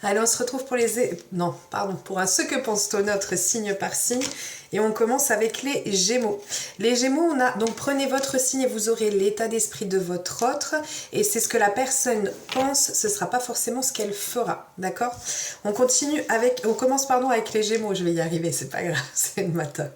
Allez, on se retrouve pour non, pardon, pour un Ce que pense-t-on notre signe par signe. Et on commence avec les Gémeaux. Les Gémeaux, on a donc prenez votre signe et vous aurez l'état d'esprit de votre autre. Et c'est ce que la personne pense, ce ne sera pas forcément ce qu'elle fera. D'accord? On commence avec les Gémeaux. Je vais y arriver, c'est pas grave, c'est le matin.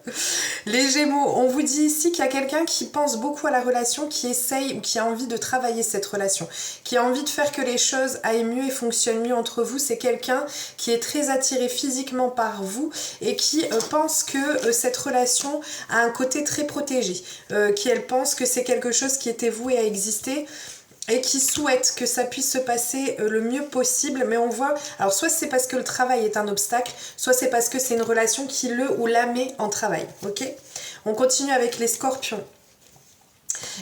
Les Gémeaux, on vous dit ici qu'il y a quelqu'un qui pense beaucoup à la relation, qui essaye ou qui a envie de travailler cette relation, qui a envie de faire que les choses aillent mieux et fonctionnent mieux entre vous. C'est quelqu'un qui est très attiré physiquement par vous et qui pense que cette relation a un côté très protégé, qu'elle pense que c'est quelque chose qui était voué à exister et qui souhaite que ça puisse se passer le mieux possible. Mais on voit, alors soit c'est parce que le travail est un obstacle, soit c'est parce que c'est une relation qui le ou la met en travail. Ok ? On continue avec les Scorpions.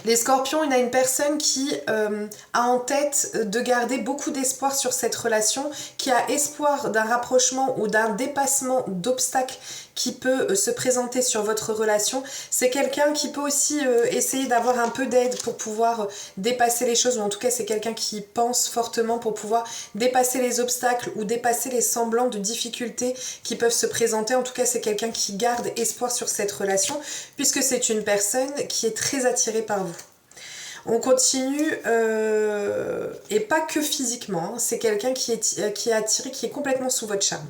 Les Scorpions, il y a une personne qui a en tête de garder beaucoup d'espoir sur cette relation, qui a espoir d'un rapprochement ou d'un dépassement d'obstacles qui peut se présenter sur votre relation. C'est quelqu'un qui peut aussi essayer d'avoir un peu d'aide pour pouvoir dépasser les choses, ou en tout cas c'est quelqu'un qui pense fortement pour pouvoir dépasser les obstacles ou dépasser les semblants de difficultés qui peuvent se présenter. En tout cas c'est quelqu'un qui garde espoir sur cette relation, puisque c'est une personne qui est très attirée par vous. On continue, et pas que physiquement, hein, c'est quelqu'un qui est attiré, qui est complètement sous votre charme.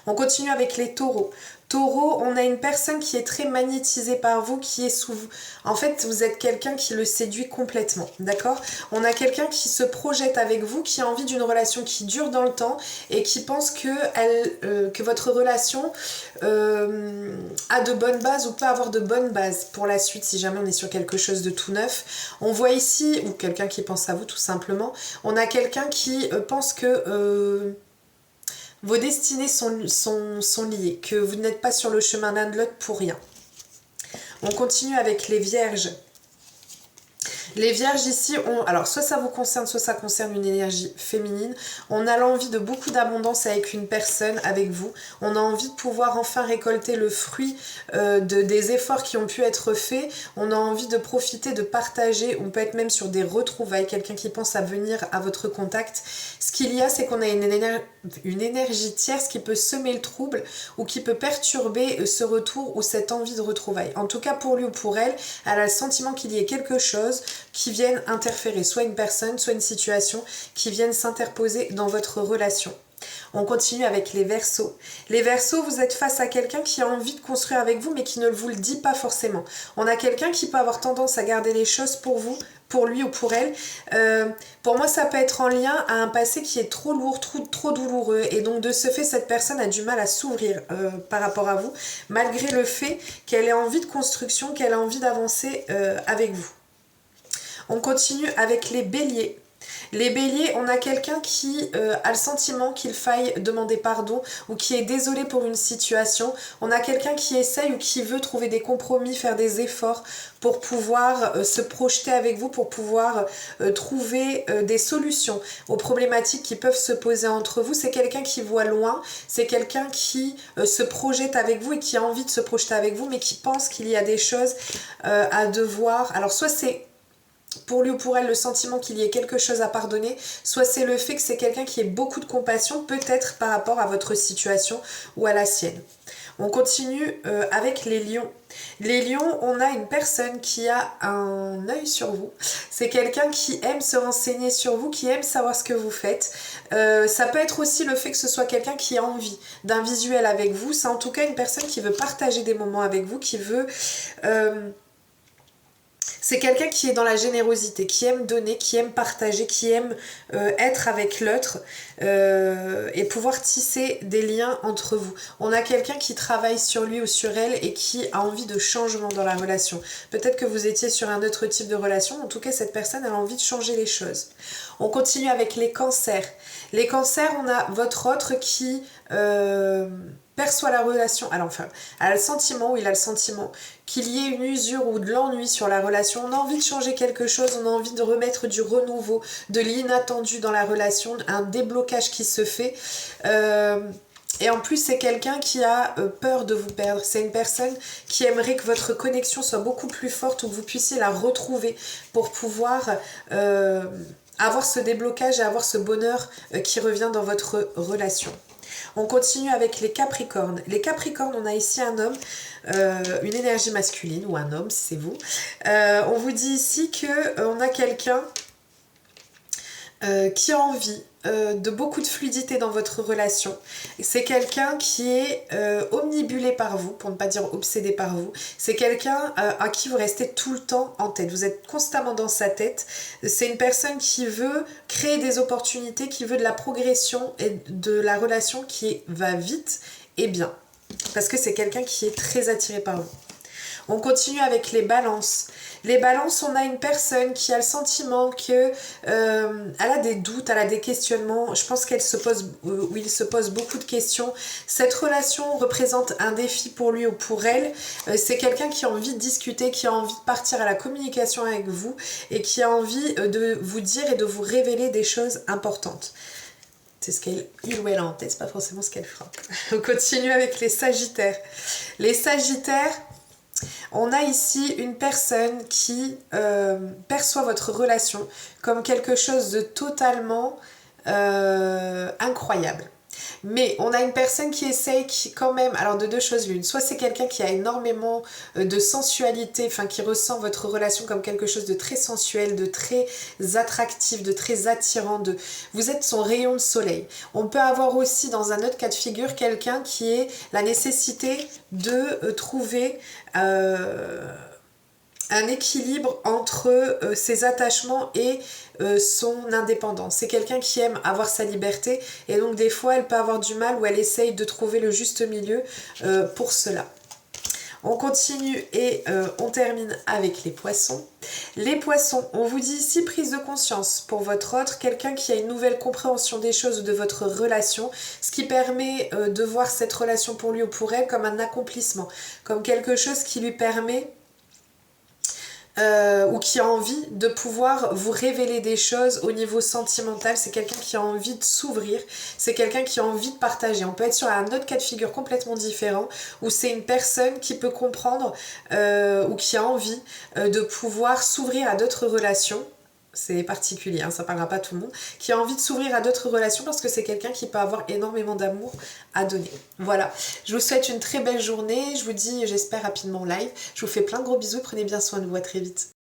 On continue avec les taureaux. Taureau, on a une personne qui est très magnétisée par vous, qui est sous vous. En fait, vous êtes quelqu'un qui le séduit complètement, d'accord? On a quelqu'un qui se projette avec vous, qui a envie d'une relation qui dure dans le temps et qui pense que votre relation a de bonnes bases ou peut avoir de bonnes bases pour la suite si jamais on est sur quelque chose de tout neuf. On voit ici, ou quelqu'un qui pense à vous tout simplement, on a quelqu'un qui pense que vos destinées sont liées, que vous n'êtes pas sur le chemin l'un de l'autre pour rien. On continue avec les Vierges. Les Vierges ici, alors soit ça vous concerne, soit ça concerne une énergie féminine. On a l'envie de beaucoup d'abondance avec une personne, avec vous. On a envie de pouvoir enfin récolter le fruit des efforts qui ont pu être faits. On a envie de profiter, de partager. On peut être même sur des retrouvailles, quelqu'un qui pense à venir à votre contact. Ce qu'il y a, c'est qu'on a une énergie tierce qui peut semer le trouble ou qui peut perturber ce retour ou cette envie de retrouvailles. En tout cas, pour lui ou pour elle, elle a le sentiment qu'il y ait quelque chose qui viennent interférer, soit une personne, soit une situation, qui viennent s'interposer dans votre relation. On continue avec les Verseaux. Les Verseaux, vous êtes face à quelqu'un qui a envie de construire avec vous, mais qui ne vous le dit pas forcément. On a quelqu'un qui peut avoir tendance à garder les choses pour vous, pour lui ou pour elle. Pour moi, ça peut être en lien à un passé qui est trop lourd, trop douloureux. Et donc, de ce fait, cette personne a du mal à s'ouvrir par rapport à vous, malgré le fait qu'elle ait envie de construction, qu'elle a envie d'avancer avec vous. On continue avec les Béliers. Les Béliers, on a quelqu'un qui a le sentiment qu'il faille demander pardon ou qui est désolé pour une situation. On a quelqu'un qui essaye ou qui veut trouver des compromis, faire des efforts pour pouvoir se projeter avec vous, pour pouvoir trouver des solutions aux problématiques qui peuvent se poser entre vous. C'est quelqu'un qui voit loin, c'est quelqu'un qui se projette avec vous et qui a envie de se projeter avec vous, mais qui pense qu'il y a des choses à devoir. Alors soit c'est pour lui ou pour elle le sentiment qu'il y ait quelque chose à pardonner, soit c'est le fait que c'est quelqu'un qui ait beaucoup de compassion, peut-être par rapport à votre situation ou à la sienne. On continue avec les lions. Les lions, on a une personne qui a un œil sur vous. C'est quelqu'un qui aime se renseigner sur vous, qui aime savoir ce que vous faites. Ça peut être aussi le fait que ce soit quelqu'un qui a envie d'un visuel avec vous. C'est en tout cas une personne qui veut partager des moments avec vous, qui veut... C'est quelqu'un qui est dans la générosité, qui aime donner, qui aime partager, qui aime être avec l'autre et pouvoir tisser des liens entre vous. On a quelqu'un qui travaille sur lui ou sur elle et qui a envie de changement dans la relation. Peut-être que vous étiez sur un autre type de relation, en tout cas cette personne a envie de changer les choses. On continue avec les cancers. Les cancers, on a votre autre qui... perçoit la relation, alors enfin, elle a le sentiment, ou il a le sentiment qu'il y ait une usure ou de l'ennui sur la relation, on a envie de changer quelque chose, on a envie de remettre du renouveau, de l'inattendu dans la relation, un déblocage qui se fait. Et en plus, c'est quelqu'un qui a peur de vous perdre. C'est une personne qui aimerait que votre connexion soit beaucoup plus forte ou que vous puissiez la retrouver pour pouvoir avoir ce déblocage et avoir ce bonheur qui revient dans votre relation. On continue avec les Capricornes. Les Capricornes, on a ici un homme, une énergie masculine, ou un homme si c'est vous. On vous dit ici qu'on a quelqu'un qui a envie de beaucoup de fluidité dans votre relation. C'est quelqu'un qui est omnibulé par vous, pour ne pas dire obsédé par vous. C'est quelqu'un à qui vous restez tout le temps en tête. Vous êtes constamment dans sa tête. C'est une personne qui veut créer des opportunités, qui veut de la progression et de la relation qui va vite et bien. Parce que c'est quelqu'un qui est très attiré par vous. On continue avec les balances. Les balances, on a une personne qui a le sentiment que elle a des doutes, elle a des questionnements. Je pense qu'elle se pose, ou il se pose beaucoup de questions. Cette relation représente un défi pour lui ou pour elle. C'est quelqu'un qui a envie de discuter, qui a envie de partir à la communication avec vous et qui a envie de vous dire et de vous révéler des choses importantes. C'est ce qu'il ou elle a en tête, c'est pas forcément ce qu'elle fera. On continue avec les Sagittaires. Les Sagittaires, on a ici une personne qui perçoit votre relation comme quelque chose de totalement incroyable. Mais on a une personne qui essaye quand même, alors de deux choses l'une, soit c'est quelqu'un qui a énormément de sensualité, enfin qui ressent votre relation comme quelque chose de très sensuel, de très attractif, de très attirant, vous êtes son rayon de soleil. On peut avoir aussi dans un autre cas de figure quelqu'un qui est la nécessité de trouver un équilibre entre ses attachements et son indépendance. C'est quelqu'un qui aime avoir sa liberté et donc des fois elle peut avoir du mal ou elle essaye de trouver le juste milieu pour cela. On continue et on termine avec les poissons. Les poissons, on vous dit ici prise de conscience pour votre autre, quelqu'un qui a une nouvelle compréhension des choses ou de votre relation, ce qui permet de voir cette relation pour lui ou pour elle comme un accomplissement, comme quelque chose qui lui permet ou qui a envie de pouvoir vous révéler des choses au niveau sentimental. C'est quelqu'un qui a envie de s'ouvrir, c'est quelqu'un qui a envie de partager. On peut être sur un autre cas de figure complètement différent où c'est une personne qui peut comprendre ou qui a envie de pouvoir s'ouvrir à d'autres relations. C'est particulier, hein, ça parlera pas à tout le monde, qui a envie de s'ouvrir à d'autres relations parce que c'est quelqu'un qui peut avoir énormément d'amour à donner. Voilà, je vous souhaite une très belle journée, je vous dis j'espère rapidement en live, je vous fais plein de gros bisous, prenez bien soin de vous, à très vite.